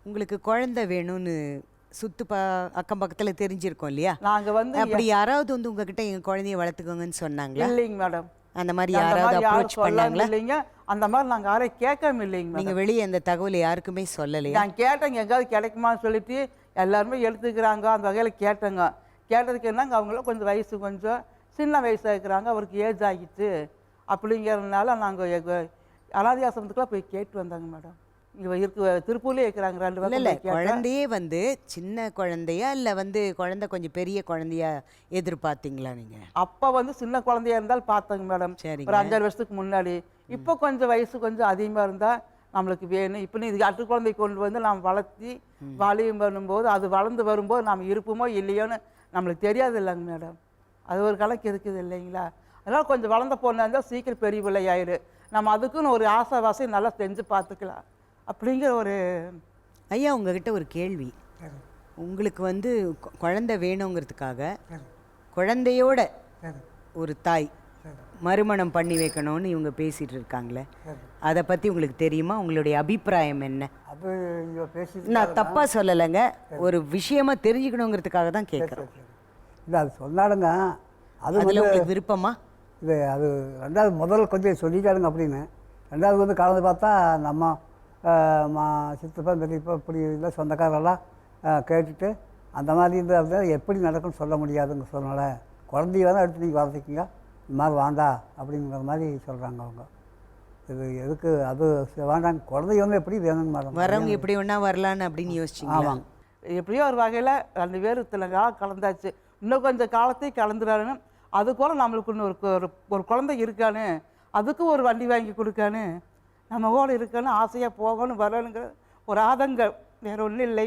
உங்களுக்கு குழந்தை வேணும்னு அக்கம் பக்கத்துல தெரிஞ்சிருக்கோம் இல்லையா? நாங்க வந்து அப்படி யாராவது வந்து உங்ககிட்ட எங்க குழந்தைய வளர்த்துக்கோங்கன்னு சொன்னாங்களா? இல்லைங்க மேடம். அந்த மாதிரி அந்த யாராவது மாதிரி யாரும் அப்ரோச் சொல்லாம பண்ணாங்களா? இல்லைங்க. அந்த மாதிரி நாங்க யாரையும் கேட்காம இல்லைங்க நீங்க மேடம். வெளியே அந்த தகவலை யாருக்குமே சொல்லலையா? நான் கேட்டேங்க, எங்கேயாவது கிடைக்குமான்னு சொல்லிட்டு எல்லாருமே எடுத்துக்கிறாங்க. அந்த வகையில் கேட்டேங்க. கேட்டதுக்கு என்னங்க, அவங்களும் கொஞ்சம் வயசு கொஞ்சம் சின்ன வயசாக இருக்கிறாங்க, அவருக்கு ஏஜ் ஆகிட்டு அப்படிங்கிறதுனால நாங்கள் அனாதை ஆசிரமத்துக்குலாம் போய் கேட்டு வந்தாங்க மேடம். இங்கே திருப்பூர்லேயே இருக்கிறாங்க 2 இல்ல இல்ல, பேரும். குழந்தையே வந்து சின்ன குழந்தையா இல்ல வந்து குழந்தை கொஞ்சம் பெரிய குழந்தையா எதிர்பார்த்தீங்களா நீங்க? அப்போ வந்து சின்ன குழந்தையா இருந்தால் பார்த்தேங்க மேடம், சரிங்க. ஒரு 5-6 வருஷத்துக்கு முன்னாடி. இப்போ கொஞ்சம் வயசு கொஞ்சம் அதிகமாக இருந்தால் நம்மளுக்கு வேணும். இப்போ இது அட்டு குழந்தை கொண்டு வந்து நாம் வளர்த்தி வாலியம் பண்ணும்போது அது வளர்ந்து வரும்போது நாம் இருப்போமோ இல்லையோன்னு நம்மளுக்கு தெரியாது இல்லைங்க மேடம். அது ஒரு கணக்கு இருக்குது இல்லைங்களா? அதனால் கொஞ்சம் வளர்ந்த பொண்ணாக இருந்தால் சீக்கிரம் பெரிய பிள்ளை ஆயிடு. நம்ம அதுக்குன்னு ஒரு ஆசை நல்லா செஞ்சு பார்த்துக்கலாம் அப்படிங்கிற ஒரு. ஐயா, உங்ககிட்ட ஒரு கேள்வி. உங்களுக்கு வந்து குழந்தை வேணுங்கிறதுக்காக குழந்தையோட ஒரு தாய் மறுமணம் பண்ணி வைக்கணும்னு இவங்க பேசிட்டு இருக்காங்களே, அதை பற்றி உங்களுக்கு தெரியுமா? உங்களுடைய அபிப்பிராயம் என்ன? அது இங்கே பேசி நான் தப்பாக சொல்லலைங்க, ஒரு விஷயமா தெரிஞ்சுக்கணுங்கிறதுக்காக தான் கேட்குறேன். இல்லை, அது சொன்னாடுங்க. அது அதில் உங்களுக்கு விருப்பமா? இது அது ரெண்டாவது முதல் கொஞ்சம் சொல்லிட்டாடுங்க அப்படின்னு. ரெண்டாவது வந்து கலந்து பார்த்தா நம்ம சித்தப்பா பெரியப்பா இப்படி இல்லை சொந்தக்காரெல்லாம் கேட்டுட்டு அந்த மாதிரி இருந்தால் எப்படி நடக்கும்னு சொல்ல முடியாதுங்க. சொன்னால குழந்தைய வேணால் எடுத்து நீங்கள் வளர்த்திக்கிங்க, இந்த மாதிரி வேண்டா அப்படிங்கிற மாதிரி சொல்கிறாங்க அவங்க. இது எதுக்கு அது வேண்டாங்க, குழந்தைய வந்து எப்படி வேணுங்க மேடம். வரவங்க எப்படி வேணா வரலான்னு அப்படின்னு யோசிச்சிங்க? ஆமாங்க. எப்படியோ ஒரு வகையில் 2 பேரும் இத்தனை கலந்தாச்சு, இன்னும் கொஞ்சம் காலத்தையும் கலந்துறான்னு. அதுக்கூட நம்மளுக்கு இன்னும் ஒரு குழந்தை இருக்கான்னு, அதுக்கும் ஒரு வண்டி வாங்கி கொடுக்கான்னு, நம்ம கூட இருக்கான்னு ஆசையாக போகணும் வரணுங்கிற ஒரு ஆதங்கம், வேறு ஒன்றும் இல்லை.